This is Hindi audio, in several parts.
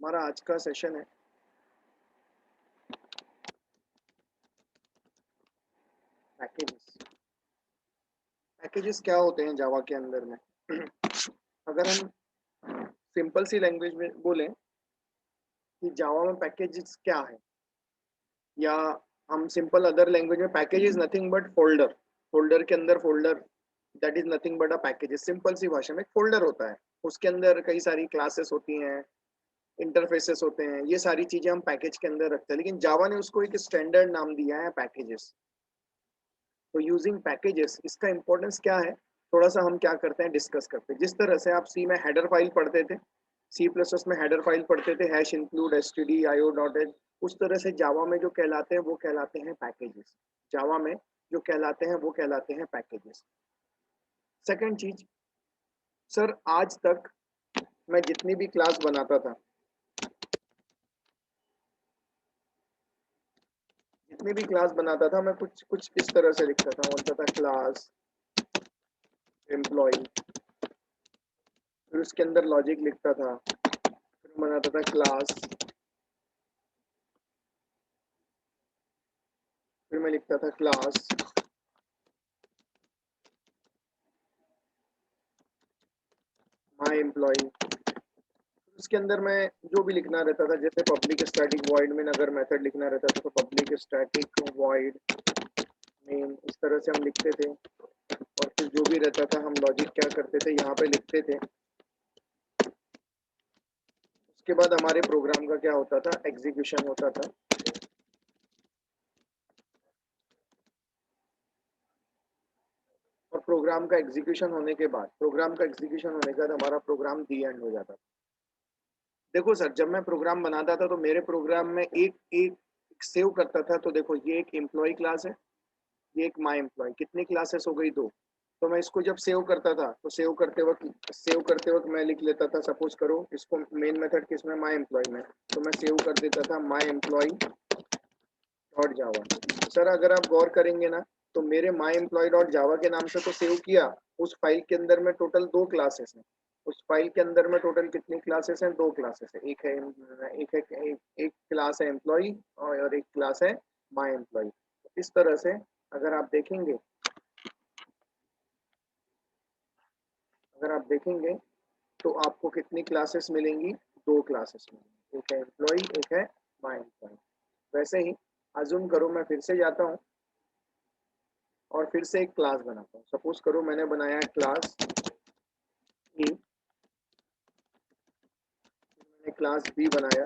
हमारा आज का सेशन है पैकेजेस। पैकेजेस क्या होते हैं जावा के अंदर में? अगर हम सिंपल सी लैंग्वेज में बोलें कि जावा में पैकेजेस क्या है, या हम सिंपल अदर लैंग्वेज में package is nothing but folder. Folder के अंदर folder, that is nothing but a package. Simple C भाषा में एक फोल्डर होता है, उसके अंदर कई सारी क्लासेस होती हैं, इंटरफेसेस होते हैं, ये सारी चीजें हम पैकेज के अंदर रखते हैं। लेकिन जावा ने उसको एक स्टैंडर्ड नाम दिया है पैकेजेस। तो यूजिंग पैकेजेस, इसका इंपॉर्टेंस क्या है, थोड़ा सा हम क्या करते हैं डिस्कस करते हैं। जिस तरह से आप सी में हेडर फाइल पढ़ते थे, सी प्लस प्लस में हेडर फाइल पढ़ते थे, hash include S T D I O dot H, उस तरह से जावा में जो कहलाते हैं वो कहलाते हैं पैकेजेस। जावा में जो कहलाते हैं वो कहलाते हैं पैकेजेस। सेकंड चीज, सर आज तक मैं जितनी भी क्लास बनाता था, जितनी भी क्लास बनाता था, मैं कुछ कुछ इस तरह से लिखता था। बोलता था क्लास एम्प्लॉय, फिर उसके अंदर लॉजिक लिखता था, फिर बनाता था क्लास, फिर मैं लिखता था क्लास माई एम्प्लॉय। उसके अंदर मैं जो भी लिखना रहता था, जैसे पब्लिक स्टैटिक वॉइड में अगर मेथड लिखना रहता था तो पब्लिक स्टैटिक वॉइड मेन, इस तरह से हम लिखते थे। और फिर जो भी रहता था हम लॉजिक क्या करते थे, यहाँ पे लिखते थे। उसके बाद हमारे प्रोग्राम का क्या होता था, एग्जीक्यूशन होता था। और प्रोग्राम का एग्जीक्यूशन होने के बाद, हमारा प्रोग्राम दी एंड हो जाता था। देखो सर, जब मैं प्रोग्राम बनाता था तो मेरे प्रोग्राम में एक एक सेव करता था। तो देखो, ये एक एम्प्लॉय क्लास है, ये एक माई एम्प्लॉय, कितनी क्लासेस हो गई, दो। तो मैं इसको जब सेव करता था तो सेव करते वक्त मैं लिख लेता था, सपोज करो इसको मेन मेथड किसमें, माई एम्प्लॉय में, तो मैं सेव कर देता था माई एम्प्लॉय डॉट जावा। सर अगर आप गौर करेंगे ना, तो मेरे माई एम्प्लॉय डॉट जावा के नाम से तो सेव किया, उस फाइल के अंदर में टोटल दो क्लासेस हैं। उस फाइल के अंदर में टोटल कितनी क्लासेस हैं, दो क्लासेस है। एक क्लास है एम्प्लॉय और एक क्लास है माई एम्प्लॉय। इस तरह से अगर आप देखेंगे तो आपको कितनी क्लासेस मिलेंगी, दो क्लासेस मिलेंगी, एक है एम्प्लॉय, एक है माई एम्प्लॉय। वैसे ही अज्यूम करो मैं फिर से जाता हूँ और फिर से एक क्लास बनाता हूँ। सपोज करो मैंने बनाया क्लास ए, मैंने क्लास बी बनाया,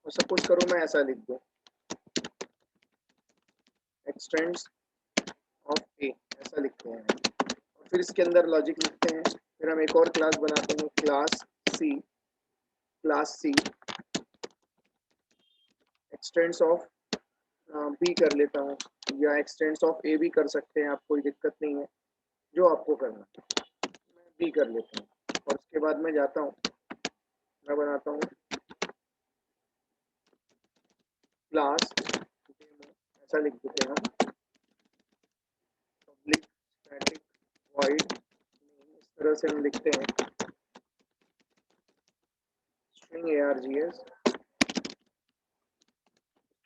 और सपोज करो मैं ऐसा लिख दूँ, एक्सटेंड्स ऑफ ए, ऐसा लिखते हैं। और फिर इसके अंदर लॉजिक लिखते हैं। फिर हम एक और क्लास बनाते हैं, class C extends of B कर लेता हूँ, या एक्सटेंड्स ऑफ ए भी कर सकते हैं आप, कोई दिक्कत नहीं है, जो आपको करना है। मैं बी कर लेता हूँ और उसके बाद मैं जाता हूँ, मैं बनाता हूँ क्लास डेमो, ऐसा लिख देते हैं हम, पब्लिक स्टैटिक वॉइड, इस तरह से हम लिखते हैं, स्ट्रिंग args।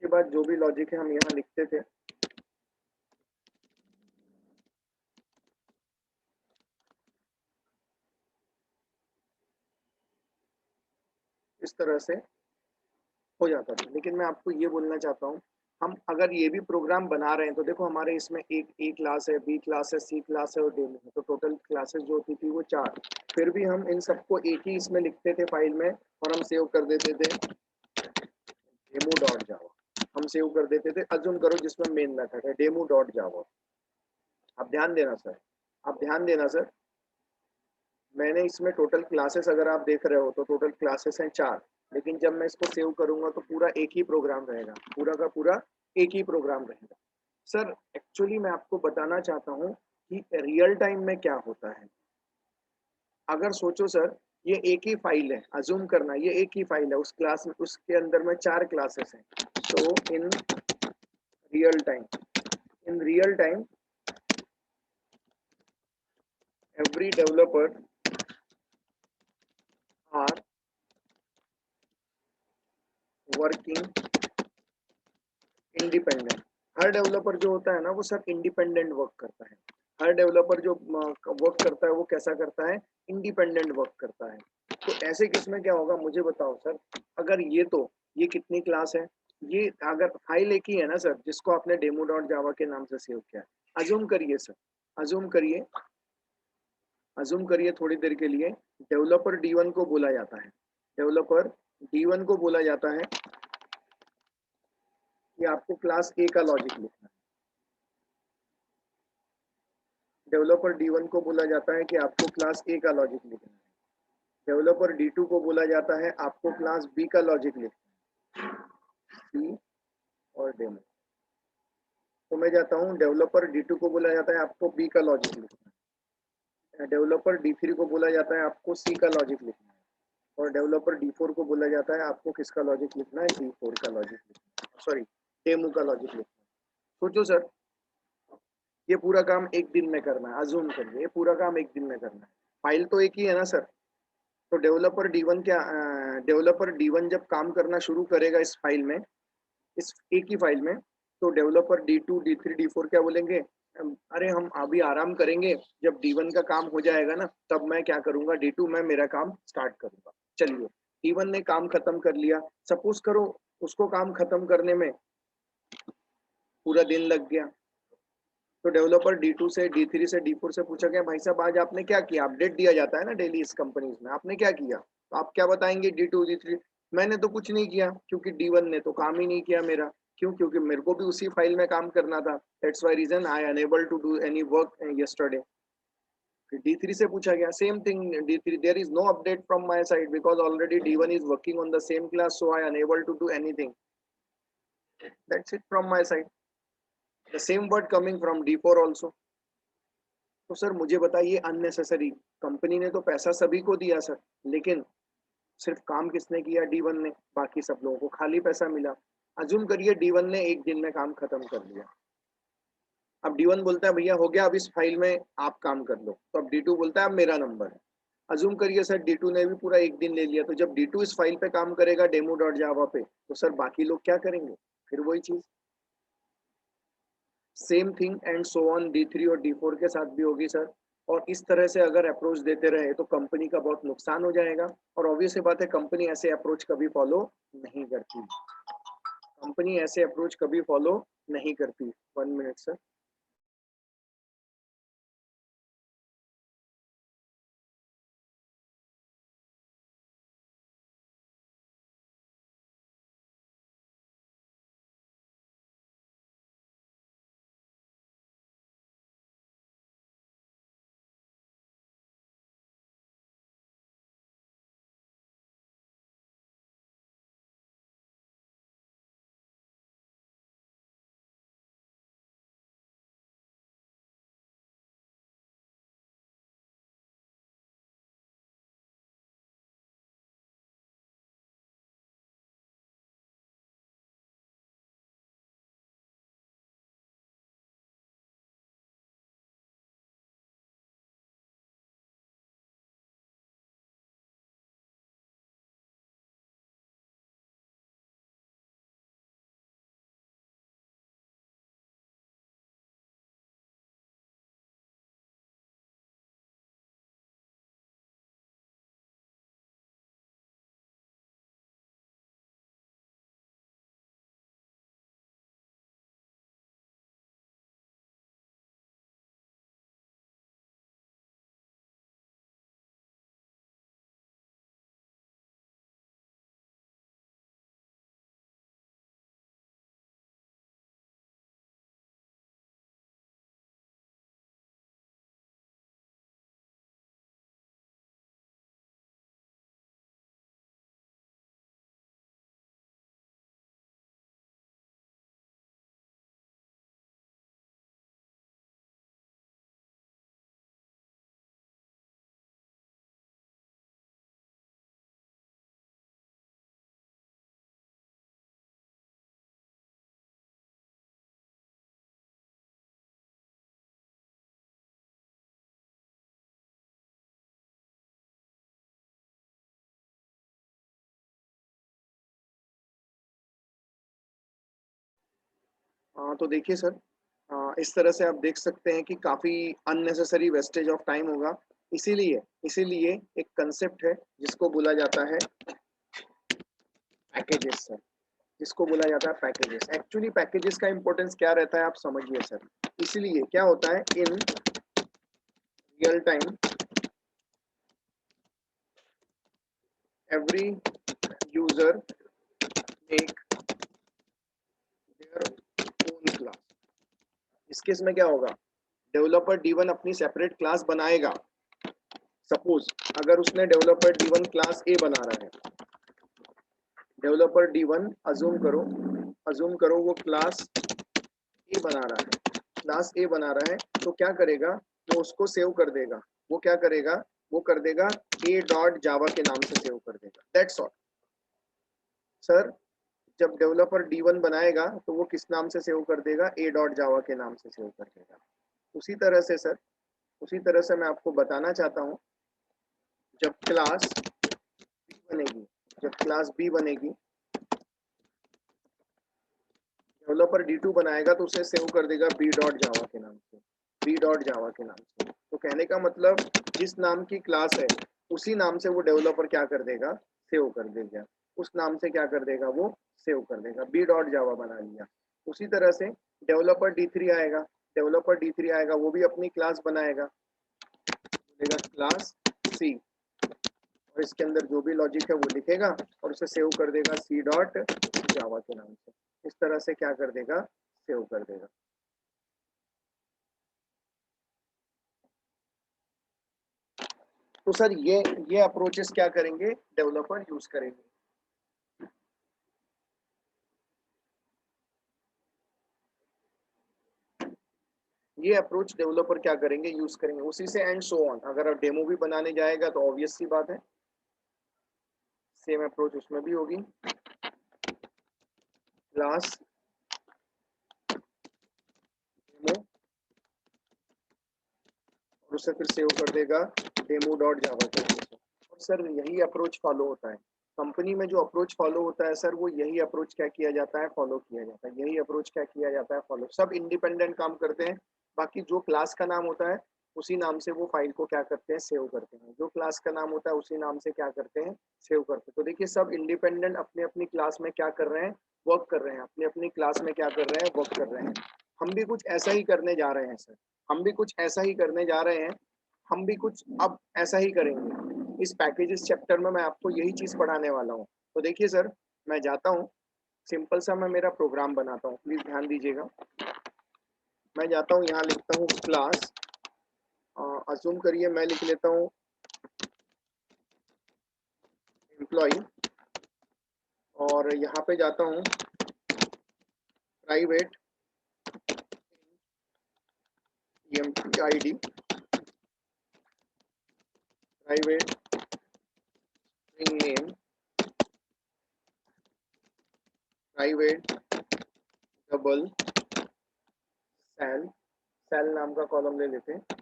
उसके बाद जो भी लॉजिक है हम यहाँ लिखते थे। इस तरह से हो जाता था। लेकिन मैं आपको ये बोलना चाहता हूँ, हम अगर ये भी प्रोग्राम बना रहे हैं तो देखो, हमारे इसमें एक ए क्लास है, बी क्लास है, सी क्लास है और डेमो है, तो टोटल क्लासेस जो होती थी वो चार। फिर भी हम इन सबको एक ही इसमें लिखते थे फाइल में, और हम सेव कर देते थे डेमो डॉट जावा। हम सेव कर देते थे, अज्यूम करो जिसमें मेन मेथड है डेमो डॉट जावा। आप ध्यान देना सर, मैंने इसमें टोटल क्लासेस अगर आप देख रहे हो तो टोटल क्लासेस हैं चार। लेकिन जब मैं इसको सेव करूंगा तो पूरा एक ही प्रोग्राम रहेगा, पूरा का पूरा एक ही प्रोग्राम रहेगा। सर एक्चुअली मैं आपको बताना चाहता हूँ कि रियल टाइम में क्या होता है। अगर सोचो सर, ये एक ही फाइल है, अज्यूम करना ये एक ही फाइल है, उस क्लास में उसके अंदर में चार क्लासेस हैं। तो real time in real time every developer are working independent. Her developer जो होता है ना वो सब इंडिपेंडेंट वर्क करता है। हर डेवलपर जो वर्क करता है वो कैसा करता है, इंडिपेंडेंट वर्क करता है। तो ऐसे केस में क्या होगा मुझे बताओ सर, अगर ये कितनी क्लास है, ये अगर फाइल एक ही है ना सर जिसको आपने डेमो डॉट जावा के नाम से सेव किया है, अज्यूम करिए सर, अज्यूम करिए, अज्यूम करिए थोड़ी देर के लिए, डेवलपर D1 को बोला जाता है, डेवलपर D1 को बोला जाता है कि आपको क्लास ए का लॉजिक लिखना है। डेवलपर D1 को बोला जाता है कि आपको क्लास ए का लॉजिक लिखना है। डेवलपर D2 को बोला जाता है आपको क्लास बी का लॉजिक लिखना है, सी और डेमो। तो मैं जाता हूँ, डेवलपर D2 को बोला जाता है आपको बी का लॉजिक लिखना है, डेवलपर D3 को बोला जाता है आपको सी का लॉजिक लिखना है, और डेवलपर D4 को बोला जाता है आपको किसका लॉजिक लिखना है, D4 का लॉजिक लिखना है, सॉरी डेमो का लॉजिक लिखना है। सोचो सर, ये पूरा काम एक दिन में करना है, अज्यूम करिए ये पूरा काम एक दिन में करना है, फाइल तो एक ही है ना सर। तो डेवलपर D1 जब काम करना शुरू करेगा इस फाइल में, इस एक ही फाइल में, तो डेवलपर D2 D3 D4 क्या बोलेंगे, अरे हम अभी आराम करेंगे, जब D1 का काम हो जाएगा ना तब मैं क्या करूंगा, D2 मैं मेरा काम स्टार्ट करूंगा। चलिए, D1 ने काम खत्म कर लिया, सपोज करो उसको काम खत्म करने में पूरा दिन लग गया, तो डेवलपर D2 से D3 से D4 से पूछा गया भाई साहब आज आपने क्या किया, अपडेट दिया जाता है ना डेली इस कंपनीज में, आपने क्या किया, तो आप क्या बताएंगे, D2 D3, मैंने तो कुछ नहीं किया क्योंकि D1 ने तो काम ही नहीं किया मेरा, क्यों, क्योंकि मेरे को भी उसी फाइल में काम करना था, that's why reason I unable to do any work yesterday. D3 से पूछा गया same thing, D3 there is no update from my side because already D1 is working on the same class so I unable to do anything, that's it from my side, the same word coming from D4 also. तो सर मुझे बताइए अननेसेसरी, कंपनी ने तो पैसा सभी को दिया सर, लेकिन सिर्फ काम किसने किया, D1 ने, बाकी सब लोगों को खाली पैसा मिला। अज्यूम करिए D1 ने एक दिन में काम खत्म कर दिया, अब D1 बोलता है भैया हो गया अब इस फाइल में आप काम कर लो, तो अब D2 बोलता है अब मेरा नंबर है। अज्यूम करिए सर D2 ने भी पूरा एक दिन ले लिया, तो जब D2 इस फाइल पे काम करेगा डेमो डॉट जावा पे, तो सर बाकी लोग क्या करेंगे, फिर वही चीज, same thing and so on D3 और D4 के साथ भी होगी सर। और इस तरह से अगर अप्रोच देते रहे तो कंपनी का बहुत नुकसान हो जाएगा, और ऑब्वियस सी बात है कंपनी ऐसे अप्रोच कभी फॉलो नहीं करती, कंपनी ऐसे अप्रोच कभी फॉलो नहीं करती। 1 मिनट सर। तो देखिए सर, इस तरह से आप देख सकते हैं कि काफ़ी अननेसेसरी वेस्टेज ऑफ टाइम होगा। इसीलिए इसीलिए एक कंसेप्ट है जिसको बोला जाता है पैकेजेस सर, जिसको बोला जाता है पैकेजेस। एक्चुअली पैकेजेस का इंपॉर्टेंस क्या रहता है आप समझिए सर। इसलिए क्या होता है, in real time every user make their own class. इस केस में क्या होगा, डेवलपर D1 अपनी सेपरेट क्लास बनाएगा। सपोज अगर उसने डेवलपर D1 क्लास ए बना रहा है, डेवलपर D1 अज्यूम करो वो क्लास ए बना रहा है, क्लास ए बना रहा है, तो क्या करेगा, वो उसको सेव कर देगा। वो क्या करेगा, वो कर देगा ए डॉट जावा के नाम से सेव कर देगा। That's all sir. जब डेवलपर D1 बनाएगा तो वो किस नाम से सेव कर देगा, ए डॉट जावा के नाम से सेव कर देगा। उसी तरह से सर, उसी तरह से मैं आपको बताना चाहता हूँ, जब क्लास बी बनेगी, जब क्लास बी बनेगी, डेवलपर D2 बनाएगा तो उसे सेव कर देगा बी डॉट जावा के नाम से, बी डॉट जावा के नाम से। तो कहने का मतलब जिस नाम की क्लास है उसी नाम से वो डेवलपर क्या कर देगा, सेव कर देगा। उस नाम से क्या कर देगा, वो सेव कर देगा, बी डॉट जावा बना लिया। उसी तरह से डेवलपर D3 आएगा, डेवलपर D3 आएगा, वो भी अपनी क्लास बनाएगा, बोलेगा क्लास सी, और इसके अंदर जो भी लॉजिक है वो लिखेगा और उसे सेव कर देगा सी डॉट जावा के नाम से। इस तरह से क्या कर देगा, सेव कर देगा। तो सर ये अप्रोचेस क्या करेंगे, डेवलपर यूज करेंगे। ये अप्रोच डेवलपर क्या करेंगे, यूज करेंगे, उसी से एंड सो ऑन। अगर आप डेमो भी बनाने जाएगा तो ऑब्वियस सी बात है सेम अप्रोच उसमें भी होगी। क्लास डेमो, और उसे फिर सेव कर देगा डेमो डॉट जावा के नाम से। और सर यही अप्रोच फॉलो होता है कंपनी में, जो अप्रोच फॉलो होता है सर, वो यही अप्रोच क्या किया जाता है, फॉलो किया जाता है। यही अप्रोच क्या किया जाता है, फॉलो। सब इंडिपेंडेंट काम करते हैं, बाकी जो क्लास का नाम होता है उसी नाम से वो फाइल को क्या करते हैं, सेव करते हैं। जो क्लास का नाम होता है उसी नाम से क्या करते हैं, सेव करते हैं। तो देखिए सब इंडिपेंडेंट अपनी अपनी क्लास में क्या कर रहे हैं, वर्क कर रहे हैं, अपनी अपनी क्लास में क्या कर रहे हैं, वर्क कर रहे हैं। हम भी कुछ ऐसा ही करने जा रहे हैं सर, हम भी कुछ ऐसा ही करने जा रहे हैं, हम भी कुछ अब ऐसा ही करेंगे। इस पैकेजेस चैप्टर में मैं आपको यही चीज पढ़ाने वाला हूँ। तो देखिए सर, मैं जाता हूँ, सिंपल सा मैं मेरा प्रोग्राम बनाता हूँ, प्लीज ध्यान दीजिएगा। मैं जाता हूँ, यहाँ लिखता हूँ क्लास, अज्यूम करिए मैं लिख लेता हूँ एम्प्लॉय, और यहाँ पे जाता हूँ private EMP ID, private string name, private double sal, sal नाम का कॉलम ले लेते हैं। और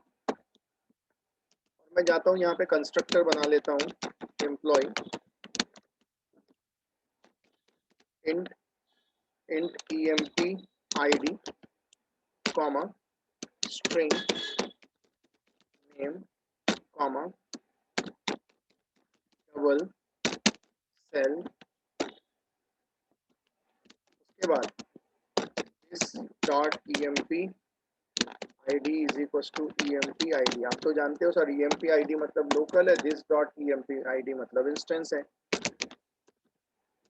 मैं जाता हूँ यहाँ पे कंस्ट्रक्टर बना लेता हूँ employ int EMP ID comma string name comma double sal. उसके बाद this dot EMP ID is equal to EMP ID। आप तो जानते हो सर EMP ID मतलब लोकल है, दिस डॉट EMP ID मतलब इंस्टेंस है।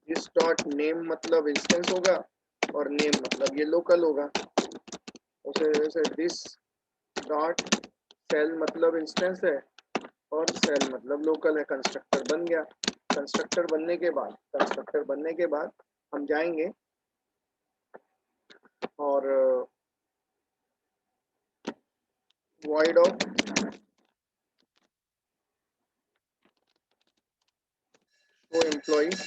दिस डॉट नेम मतलब इंस्टेंस होगा और नेम मतलब ये लोकल होगा। उसे वैसे दिस डॉट सेल मतलब इंस्टेंस है और सेल मतलब लोकल है। कंस्ट्रक्टर बन गया। कंस्ट्रक्टर बनने के बाद हम जाएंगे और void ऑफ शो एम्प्लॉय, यहाँ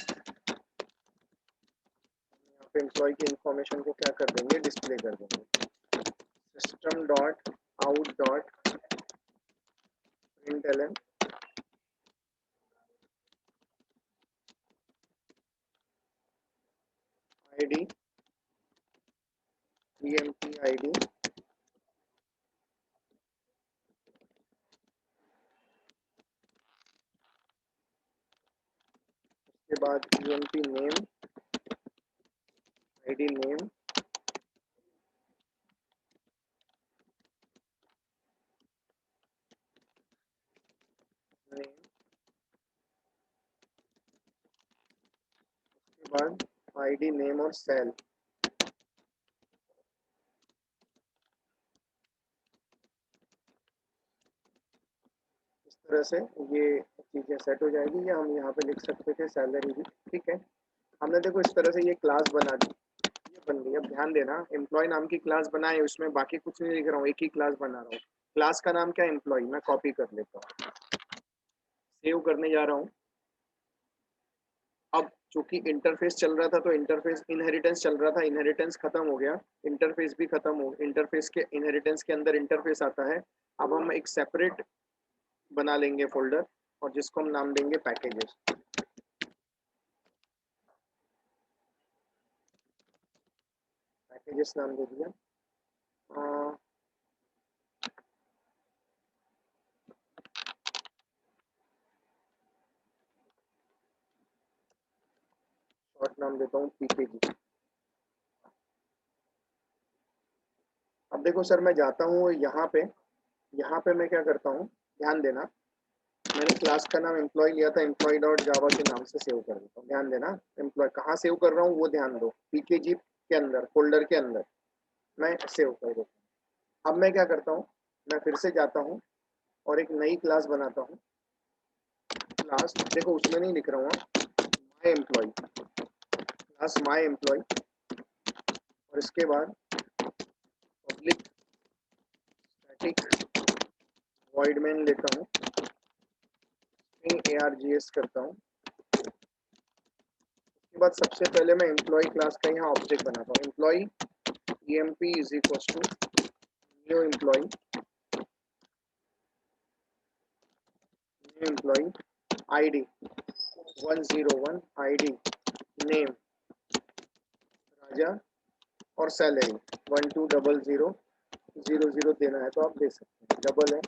पे एम्प्लॉय की इंफॉर्मेशन को क्या कर देंगे, डिस्प्ले कर देंगे। System dot out dot println ID emp id, उसके बाद emp name, id name, name, उसके बाद id नेम और सेल। इस तरह से ये चीजें सेट हो जाएगी, या हम यहाँ पे लिख सकते थे सैलरी भी, ठीक है। हमने देखो इस तरह से ये क्लास बना दी, ये बन गई। अब ध्यान देना, एम्प्लॉय नाम की क्लास बनाए, उसमें बाकी कुछ नहीं लिख रहा हूँ, एक ही क्लास बना रहा हूँ। क्लास का नाम क्या है? एम्प्लॉय। मैं कॉपी कर लेता हूँ, सेव करने जा रहा हूँ। अब चूंकि इंटरफेस चल रहा था तो इंटरफेस इनहेरिटेंस चल रहा था, इनहेरिटेंस खत्म हो गया, इंटरफेस भी खत्म हो, इंटरफेस के इनहेरिटेंस के अंदर इंटरफेस आता है। अब हम एक सेपरेट बना लेंगे फोल्डर, और जिसको हम नाम देंगे पैकेजेस। पैकेजेस नाम दे दिया। शॉर्ट नाम देता हूँ पीकेजी। अब देखो सर, मैं जाता हूँ यहाँ पे मैं क्या करता हूँ, ध्यान देना, मैंने क्लास का नाम एम्प्लॉय लिया था, एम्प्लॉय डॉट जावा के नाम से सेव कर देता हूँ। ध्यान देना, एम्प्लॉय कहाँ सेव कर रहा हूँ वो ध्यान दो, पीकेजी के अंदर, फोल्डर के अंदर मैं सेव कर देता हूँ। अब मैं क्या करता हूँ, मैं फिर से जाता हूँ और एक नई क्लास बनाता हूँ। क्लास देखो उसमें नहीं लिख रहा हूँ, माई एम्प्लॉय, क्लास माई एम्प्लॉय, और इसके बाद पब्लिक स्टैटिक वॉइड मेन लेता हूँ, args करता हूँ। उसके बाद सबसे पहले मैं एम्प्लॉय क्लास का यहाँ ऑब्जेक्ट बनाता हूँ, employ emp is equal to new employ, new employ id 101, id name Raja, और सैलरी 120000 देना है तो आप दे सकते हैं, डबल है।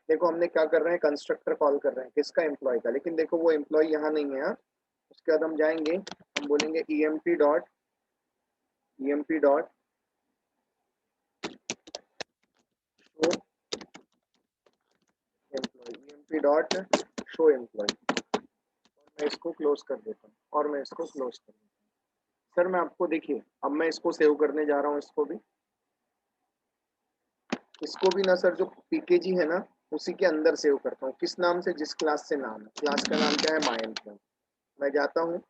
देखो हमने क्या कर रहे हैं, कंस्ट्रक्टर कॉल कर रहे हैं, किसका? एम्प्लॉय का। लेकिन देखो वो एम्प्लॉय यहाँ नहीं है। उसके बाद हम जाएंगे, हम बोलेंगे emp dot show employ, emp dot show employ, और मैं इसको क्लोज कर देता हूँ, और मैं इसको क्लोज कर देता हूँ। सर मैं आपको देखिए, अब मैं इसको सेव करने जा रहा हूँ, इसको भी ना सर, जो पीकेजी है ना उसी के अंदर सेव करता हूँ। किस नाम से? जिस क्लास से नाम है, क्लास का नाम क्या है? माई एम्प्लॉय। मैं जाता हूँ,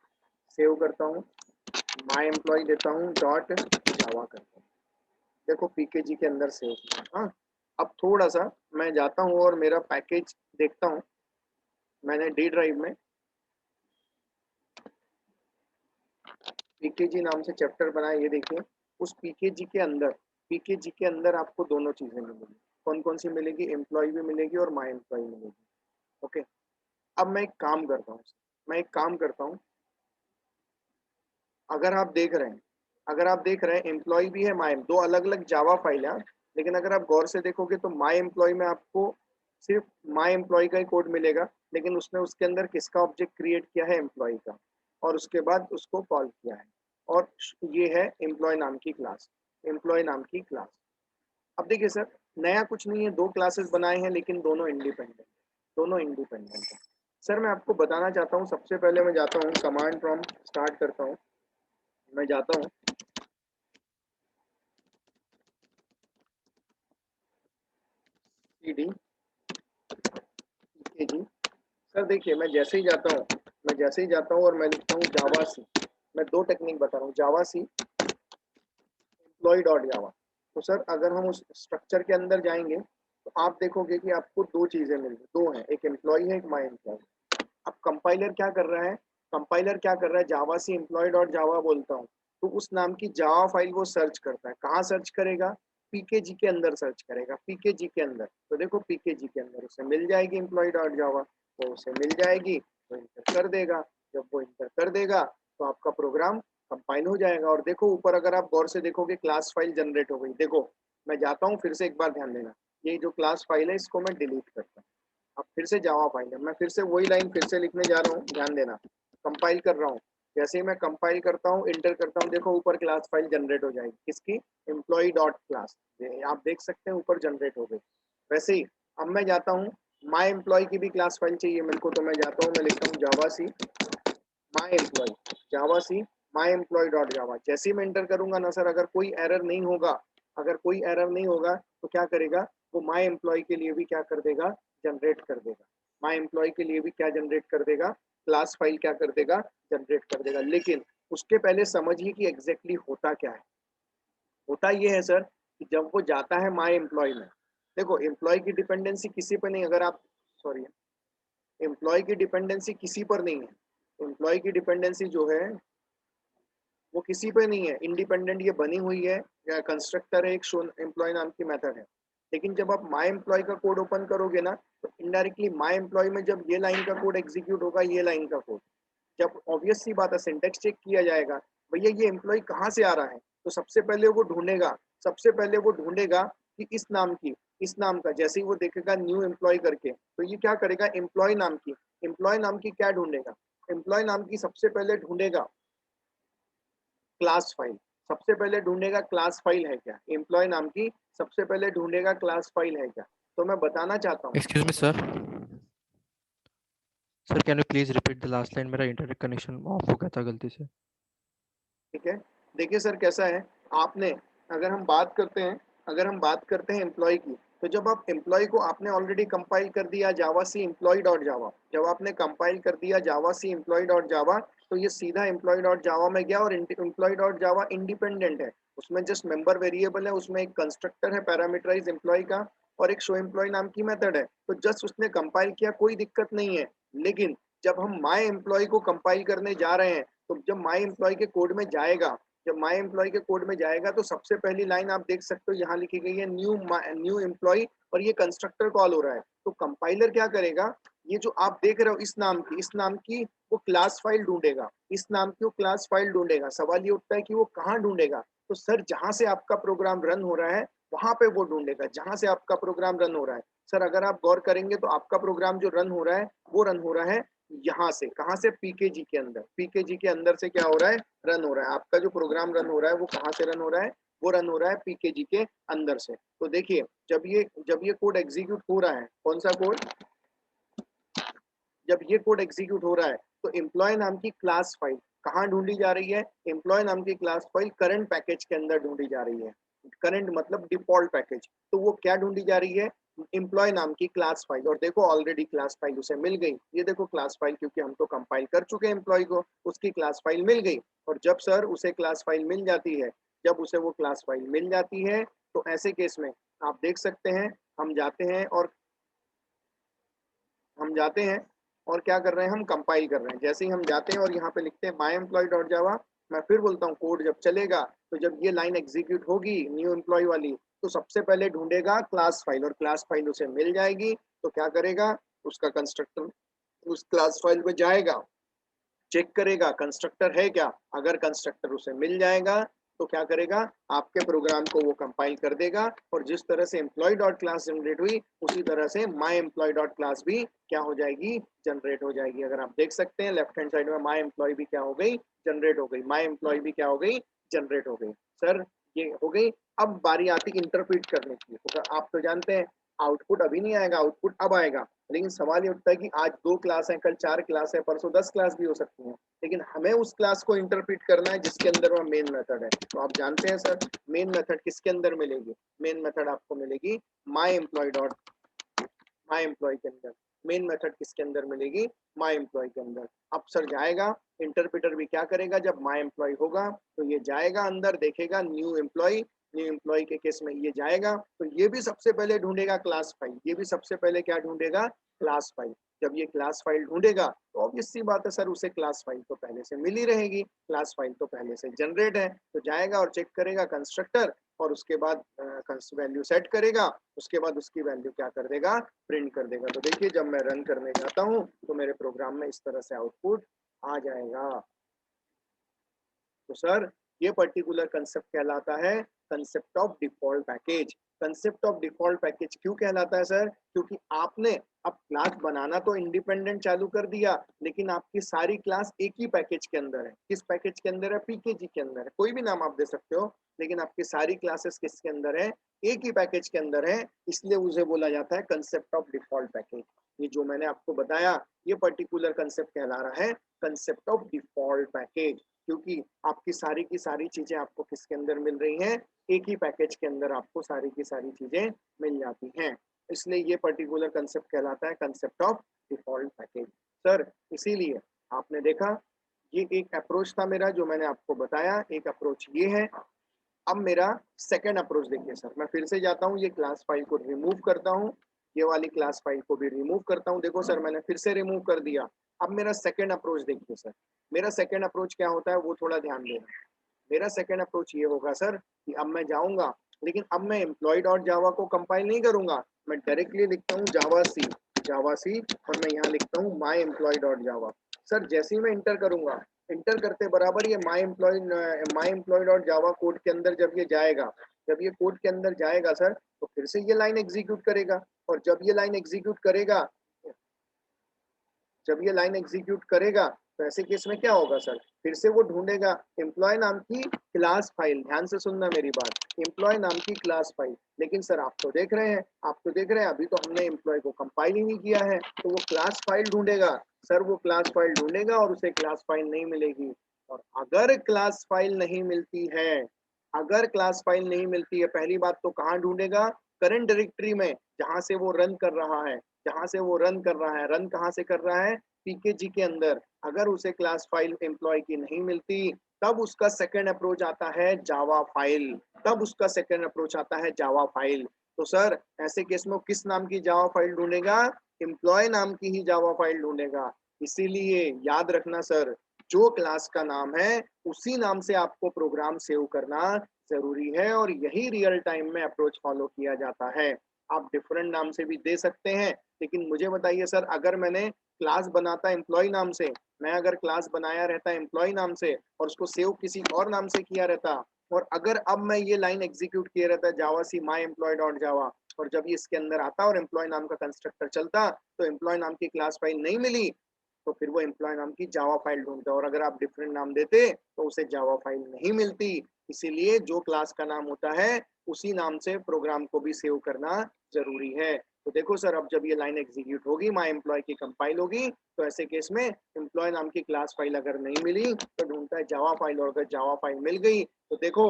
सेव करता हूँ, माई एम्प्लॉय देता हूँ, डॉट जावा करता हूँ। देखो पीकेजी के अंदर सेव किया। हाँ, अब थोड़ा सा मैं जाता हूँ और मेरा पैकेज देखता हूँ। मैंने डी ड्राइव में पीकेजी नाम से चैप्टर बनाया, ये देखिए। उस पीकेजी के अंदर आपको दोनों चीजें मिलेगी। कौन कौन सी मिलेगी? एम्प्लॉय भी मिलेगी और माई एम्प्लॉय मिलेगी। ओके, अब मैं एक काम करता हूँ, अगर आप देख रहे हैं, एम्प्लॉय भी है, माई, दो अलग अलग जावा फाइल है। लेकिन अगर आप गौर से देखोगे तो माई एम्प्लॉय में आपको सिर्फ माई एम्प्लॉय का ही कोड मिलेगा, लेकिन उसने उसके अंदर किसका ऑब्जेक्ट क्रिएट किया है? एम्प्लॉय का, और उसके बाद उसको कॉल किया है। और ये है एम्प्लॉय नाम की क्लास। अब देखिए सर, नया कुछ नहीं है, दो क्लासेस बनाए हैं, लेकिन दोनों इंडिपेंडेंट है। सर मैं आपको बताना चाहता हूँ, सबसे पहले मैं जाता हूँ, कमांड प्रॉम्प्ट स्टार्ट करता हूँ, मैं जाता हूँ cd pkg। सर देखिए, मैं जैसे ही जाता हूँ और मैं लिखता हूँ जावा सी। मैं दो टेक्निक बता रहा हूँ, जावा सी एम्प्लॉय डॉट जावा। तो सर अगर हम उस स्ट्रक्चर के अंदर जाएंगे तो आप देखोगे कि आपको दो चीजें मिल रही, दो हैं, एक एम्प्लॉय है, एक माई एम्प्लॉय। अब कंपाइलर क्या कर रहा है? जावा सी एम्प्लॉय डॉट जावा बोलता हूँ, तो उस नाम की जावा फाइल वो सर्च करता है। कहाँ सर्च करेगा? पीकेजी के अंदर सर्च करेगा, पीकेजी के अंदर। तो देखो पीकेजी के अंदर उसे मिल जाएगी एम्प्लॉय डॉट जावा, तो उसे मिल जाएगी, तो इंटर कर देगा। जब वो इंटर कर देगा तो आपका प्रोग्राम कंपाइल हो जाएगा। और देखो ऊपर अगर आप गौर से देखोगे क्लास फाइल जनरेट हो गई। देखो मैं जाता हूँ फिर से, एक बार ध्यान देना, ये जो क्लास फाइल है इसको मैं डिलीट करता हूँ। अब फिर से जावा फाइल है, मैं फिर से वही लाइन फिर से लिखने जा रहा हूँ, ध्यान देना। कंपाइल कर रहा हूँ, जैसे ही मैं कंपाइल करता हूँ, इंटर करता हूँ, देखो ऊपर क्लास फाइल जनरेट हो जाएगी किसकी, एम्प्लॉय डॉट क्लास। आप देख सकते हैं ऊपर जनरेट हो गई। वैसे ही अब मैं जाता हूँ, माई एम्प्लॉय की भी क्लास फाइल चाहिए मेरे को, तो मैं जाता हूँ, मैं लिखता हूँ जावा सी माई एम्प्लॉय, जावा सी माई एम्प्लॉय डॉट जावा। जैसे ही मैं इंटर करूंगा ना सर, अगर कोई एरर नहीं होगा, अगर कोई एरर नहीं होगा तो क्या करेगा वो, माई एम्प्लॉय के लिए भी क्या कर देगा, जनरेट कर देगा। माई एम्प्लॉय के लिए भी क्या जनरेट कर देगा, क्लास फाइल क्या कर देगा, जनरेट कर देगा। लेकिन उसके पहले समझिए कि एग्जैक्टली होता क्या है। होता ये है सर कि जब वो जाता है माई एम्प्लॉय में, देखो एम्प्लॉय की डिपेंडेंसी किसी पर नहीं, अगर आप सॉरी, एम्प्लॉय की डिपेंडेंसी किसी पर नहीं है। एम्प्लॉय की डिपेंडेंसी जो है वो किसी पे नहीं है, इंडिपेंडेंट ये बनी हुई है, या कंस्ट्रक्टर है, एक शो एम्प्लॉय नाम की मेथड है। लेकिन जब आप माई एम्प्लॉय का कोड ओपन करोगे ना, तो इनडायरेक्टली माई एम्प्लॉय में जब ये लाइन का कोड एग्जीक्यूट होगा, ये लाइन का कोड, जब ऑब्वियस सी बात है सिंटेक्स चेक किया जाएगा, भैया ये एम्प्लॉय कहाँ से आ रहा है, तो सबसे पहले वो ढूंढेगा, सबसे पहले वो ढूंढेगा कि इस नाम की, इस नाम का, जैसे ही वो देखेगा न्यू एम्प्लॉय करके, तो ये क्या करेगा, एम्प्लॉय नाम की, एम्प्लॉय नाम की क्या ढूंढेगा, एम्प्लॉय नाम की सबसे पहले ढूंढेगा क्लास फाइल। सबसे पहले ढूंढेगा क्लास फाइल है क्या, एम्प्लॉय नाम की सबसे पहले ढूंढेगा क्लास फाइल है क्या। तो मैं बताना चाहता हूँ, excuse me sir, sir can you please repeat the last line? मेरा इंटरनेट कनेक्शन ऑफ हो गया था गलती से। ठीक है। देखिए सर कैसा है, आपने, अगर हम बात करते हैं, अगर हम बात करते हैं एम्प्लॉय की, तो जब आप एम्प्लॉय को आपने ऑलरेडी कंपाइल कर दिया जावा सी एम्प्लॉय डॉट जावा, जब आपने कंपाइल कर दिया जावा सी एम्प्लॉय डॉट जावा, तो ये सीधा एम्प्लॉय डॉट जावा में गया, और एम्प्लॉय डॉट जावा इंडिपेंडेंट है, उसमें जस्ट मेंबर वेरिएबल है, उसमें एक कंस्ट्रक्टर है पैरामीटराइज एम्प्लॉय का, और एक शो एम्प्लॉय नाम की मेथड है। तो जस्ट उसने कंपाइल किया, कोई दिक्कत नहीं है। लेकिन जब हम माई एम्प्लॉय को कंपाइल करने जा रहे हैं, तो जब माई एम्प्लॉय के कोड में जाएगा, जब माई एम्प्लॉय के कोड में जाएगा, तो सबसे पहली लाइन आप देख सकते हो यहाँ लिखी गई है न्यू न्यू एम्प्लॉय, और ये कंस्ट्रक्टर कॉल हो रहा है। तो कंपाइलर क्या करेगा, ये जो आप देख रहे हो इस नाम की, इस नाम की वो क्लास फाइल ढूंढेगा, इस नाम की वो क्लास फाइल ढूंढेगा। सवाल ये उठता है कि वो कहाँ ढूंढेगा, तो सर जहां से आपका प्रोग्राम रन हो रहा है वहां पे वो ढूंढेगा, जहां से आपका प्रोग्राम रन हो रहा है। सर अगर आप गौर करेंगे तो आपका प्रोग्राम जो रन हो रहा है, वो रन हो रहा है यहाँ से, कहाँ से, पीकेजी के अंदर, पीकेजी के अंदर से क्या हो रहा है, रन हो रहा है। आपका जो प्रोग्राम रन हो रहा है वो कहाँ से रन हो रहा है, वो रन हो रहा है पीकेजी के अंदर से। तो देखिए जब ये कोड एग्जीक्यूट हो रहा है, कौन सा कोड, जब ये कोड एग्जीक्यूट हो रहा है, तो एम्प्लॉय नाम की क्लास फाइल कहाँ ढूंढी जा रही है, एम्प्लॉय नाम की क्लास फाइल करंट पैकेज के अंदर ढूंढी जा रही है। करंट मतलब डिफॉल्ट पैकेज, तो वो क्या ढूंढी जा रही है, एम्प्लॉय नाम की क्लास फाइल। और देखो ऑलरेडी क्लास फाइल उसे मिल गई, ये देखो क्लास फाइल, क्योंकि हम तो कंपाइल कर चुके हैं एम्प्लॉय को, उसकी क्लास फाइल मिल गई। और जब सर उसे क्लास फाइल मिल जाती है, जब उसे वो क्लास फाइल मिल जाती है, तो ऐसे केस में आप देख सकते हैं, हम जाते हैं और हम जाते हैं और क्या कर रहे हैं, हम कंपाइल कर रहे हैं। जैसे ही हम जाते हैं और यहाँ पे लिखते हैं माई एम्प्लॉय डॉट जावा, मैं फिर बोलता हूँ कोड जब चलेगा, तो जब ये लाइन एग्जीक्यूट होगी न्यू एम्प्लॉय वाली, तो सबसे पहले ढूंढेगा क्लास फाइल, और क्लास फाइल उसे मिल जाएगी, तो क्या करेगा, उसका कंस्ट्रक्टर उस क्लास फाइल पे जाएगा, चेक करेगा कंस्ट्रक्टर है क्या, अगर कंस्ट्रक्टर उसे मिल जाएगा, तो क्या करेगा, आपके प्रोग्राम को वो कंपाइल कर देगा। और जिस तरह से एम्प्लॉय डॉट क्लास जनरेट हुई, उसी तरह से माई एम्प्लॉय डॉट क्लास भी क्या हो जाएगी, जनरेट हो जाएगी। अगर आप देख सकते हैं लेफ्ट हैंड साइड में माई एम्प्लॉय भी क्या हो गई, जनरेट हो गई, माई एम्प्लॉय भी क्या हो गई, जनरेट हो गई। सर ये हो गई। अब बारी आती इंटरप्रेट करने की, तो आप तो जानते हैं आउटपुट अभी नहीं आएगा, आउटपुट अब आएगा। लेकिन सवाल ये उठता है कि आज 2 क्लास है, कल 4 क्लास है, परसों 10 क्लास भी हो सकती हैं, लेकिन हमें उस क्लास को इंटरप्रेट करना है जिसके अंदर वह मेन मेथड है। तो आप जानते हैं सर मेन मेथड किसके अंदर मिलेगी, मेन मेथड आपको मिलेगी माई एम्प्लॉय डॉट माई एम्प्लॉय के अंदर। मेन मेथड किसके अंदर मिलेगी, माई एम्प्लॉय के अंदर। अब सर जाएगा इंटरप्रेटर भी क्या करेगा, जब माई एम्प्लॉय होगा तो ये जाएगा अंदर, देखेगा न्यू एम्प्लॉय, न्यू एम्प्लॉय के केस में ये जाएगा, तो ये भी सबसे पहले ढूंढेगा क्लास फाइल, ये भी सबसे पहले क्या ढूंढेगा, क्लास फाइल। जब ये क्लास फाइल ढूंढेगा, तो ऑब्वियस सी बात है सर उसे क्लास फाइल तो पहले से मिल ही रहेगी, क्लास फाइल तो पहले से जनरेट है, तो जाएगा और चेक करेगा कंस्ट्रक्टर, और उसके बाद वैल्यू सेट करेगा, उसके बाद उसकी वैल्यू क्या कर देगा, प्रिंट कर देगा। तो देखिए जब मैं रन करने जाता हूँ, तो मेरे प्रोग्राम में इस तरह से आउटपुट आ जाएगा। तो सर ये पर्टिकुलर कंसेप्ट कहलाता है concept of default package. Concept of default package क्यों कहलाता है सर? क्योंकि आपने अब क्लास बनाना तो इंडिपेंडेंट चालू कर दिया, लेकिन आपकी सारी क्लास एक ही पैकेज के अंदर है। किस पैकेज के अंदर है? पीकेजी के अंदर है। कोई भी नाम आप दे सकते हो, लेकिन आपकी सारी क्लासेस किसके अंदर है? एक ही पैकेज के अंदर है, इसलिए उसे बोला जाता है कंसेप्ट ऑफ डिफॉल्ट पैकेज। ये जो मैंने आपको बताया, ये पर्टिकुलर कंसेप्ट कहला रहा है कंसेप्ट ऑफ डिफॉल्ट पैकेज, क्योंकि आपकी सारी की सारी चीजें आपको किसके अंदर मिल रही हैं? एक ही पैकेज के अंदर आपको सारी की सारी चीजें मिल जाती हैं। इसलिए ये पर्टिकुलर कंसेप्ट कहलाता है concept of default package. Sir इसीलिए आपने देखा, ये एक अप्रोच था मेरा जो मैंने आपको बताया, एक अप्रोच ये है। अब मेरा सेकंड अप्रोच देखिए सर, मैं फिर से जाता हूँ, ये क्लास फाइल को रिमूव करता हूँ, ये वाली क्लास फाइल को भी रिमूव करता हूँ। देखो सर मैंने फिर से रिमूव कर दिया। अब मेरा सेकंड अप्रोच देखिए सर, मेरा सेकंड अप्रोच क्या होता है वो थोड़ा ध्यान देना। मेरा सेकंड अप्रोच ये होगा सर कि अब मैं जाऊंगा, लेकिन अब मैं एम्प्लॉय डॉट जावा को कंपाइल नहीं करूंगा, मैं डायरेक्टली लिखता हूँ जावा सी और मैं यहाँ लिखता हूँ माई एम्प्लॉय डॉट जावा। सर जैसे ही मैं इंटर करूंगा, इंटर करते बराबर ये माई एम्प्लॉय डॉट जावा कोड के अंदर जब ये जाएगा, जब ये कोड के अंदर जाएगा सर, तो फिर से ये लाइन एग्जीक्यूट करेगा। और जब ये लाइन एग्जीक्यूट करेगा, जब ये लाइन एग्जीक्यूट करेगा, तो ऐसे केस में क्या होगा सर? फिर से वो ढूंढेगा एम्प्लॉय नाम की क्लास फाइल। ध्यान से सुनना मेरी बात, एम्प्लॉय नाम की क्लास फाइल। लेकिन सर आप तो देख रहे हैं, अभी तो हमने एम्प्लॉय को कंपाइल ही नहीं किया है, तो वो क्लास फाइल ढूंढेगा। सर वो क्लास फाइल ढूंढेगा और उसे क्लास फाइल नहीं मिलेगी। और अगर क्लास फाइल नहीं मिलती है, अगर क्लास फाइल नहीं मिलती है, पहली बात तो कहाँ ढूंढेगा? करंट डायरेक्टरी में, जहां से वो रन कर रहा है, जहां से वो रन कर रहा है। रन कहाँ से कर रहा है? पीकेजी के अंदर। अगर उसे क्लास फाइल एम्प्लॉय की नहीं मिलती, तब उसका सेकंड अप्रोच आता है जावा फाइल, तब उसका सेकंड अप्रोच आता है जावा फाइल। तो सर ऐसे केस में किस नाम की जावा फाइल ढूंढेगा? एम्प्लॉय नाम की ही जावा फाइल ढूंढेगा। इसीलिए याद रखना सर, जो क्लास का नाम है उसी नाम से आपको प्रोग्राम सेव करना जरूरी है, और यही रियल टाइम में अप्रोच फॉलो किया जाता है। आप डिफरेंट नाम से भी दे सकते हैं, लेकिन मुझे बताइए सर, अगर मैंने क्लास बनाता एम्प्लॉय नाम से, मैं अगर क्लास बनाया रहता एम्प्लॉय नाम से और उसको सेव किसी और नाम से किया रहता, और अगर अब मैं ये लाइन एग्जीक्यूट किया रहता जावा सी माई एम्प्लॉय डॉट जावा, और जब ये इसके अंदर आता और एम्प्लॉय नाम का कंस्ट्रक्टर चलता, तो एम्प्लॉय नाम की क्लास फाइल नहीं मिली, तो फिर वो एम्प्लॉय नाम की जावा फाइल ढूंढता, और अगर आप डिफरेंट नाम देते तो उसे जावा फाइल नहीं मिलती। इसीलिए जो क्लास का नाम होता है उसी नाम से प्रोग्राम को भी सेव करना जरूरी है। तो देखो सर, अब जब ये लाइन एग्जीक्यूट होगी, माई एम्प्लॉय की कंपाइल होगी, तो ऐसे केस में एम्प्लॉय नाम की क्लास फाइल अगर नहीं मिली तो ढूंढता है जावा फाइल, और अगर जावा फाइल मिल गई तो देखो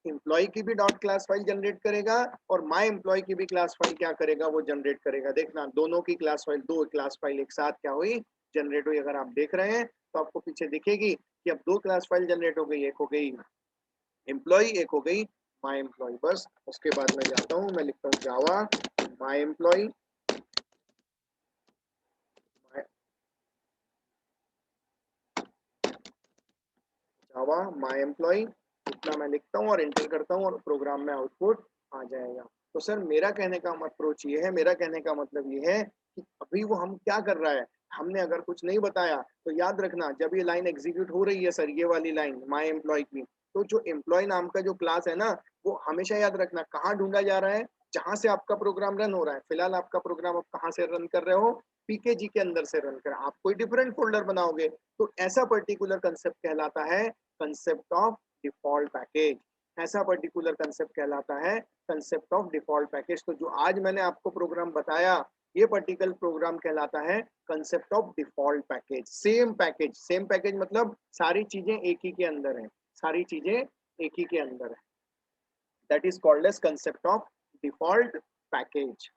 एम्प्लॉय की भी डॉट क्लास फाइल जनरेट करेगा और माई एम्प्लॉय की भी क्लास फाइल क्या करेगा? वो जनरेट करेगा। देखना दोनों की क्लास फाइल, दो क्लास फाइल एक साथ क्या हुई? जनरेट हुई। अगर आप देख रहे हैं तो आपको पीछे दिखेगी कि अब दो क्लास फाइल जनरेट हो गई, एक हो गई एम्प्लॉय, एक हो गई माई एम्प्लॉय। बस उसके बाद मैं जाता हूँ, मैं लिखता हूँ जावा माई एम्प्लॉय, जावा माई एम्प्लॉय, इतना मैं लिखता हूँ और एंटर करता हूँ और प्रोग्राम में आउटपुट आ जाएगा। तो सर मेरा कहने का अप्रोच ये है, मेरा कहने का मतलब ये है कि अभी वो हम क्या कर रहा है, हमने अगर कुछ नहीं बताया तो याद रखना, जब ये लाइन एग्जीक्यूट हो रही है सर, ये वाली लाइन माई एम्प्लॉय की, तो जो एम्प्लॉय नाम का जो क्लास है ना, वो हमेशा याद रखना कहाँ ढूंढा जा रहा है? जहां से आपका प्रोग्राम रन हो रहा है। फिलहाल आपका प्रोग्राम आप कहाँ से रन कर रहे हो? पीकेजी के अंदर से रन कर। आप कोई डिफरेंट फोल्डर बनाओगे, तो ऐसा पर्टिकुलर कंसेप्ट कहलाता है कंसेप्ट ऑफ डिफॉल्ट पैकेज। ऐसा पर्टिकुलर कंसेप्ट कहलाता है कंसेप्ट ऑफ डिफॉल्ट पैकेज। तो जो आज मैंने आपको प्रोग्राम बताया, ये पर्टिकुलर प्रोग्राम कहलाता है concept of default package. Same package, same package मतलब सारी चीजें एक ही के अंदर है, सारी चीजें एक ही के अंदर है। That is called as concept of default package.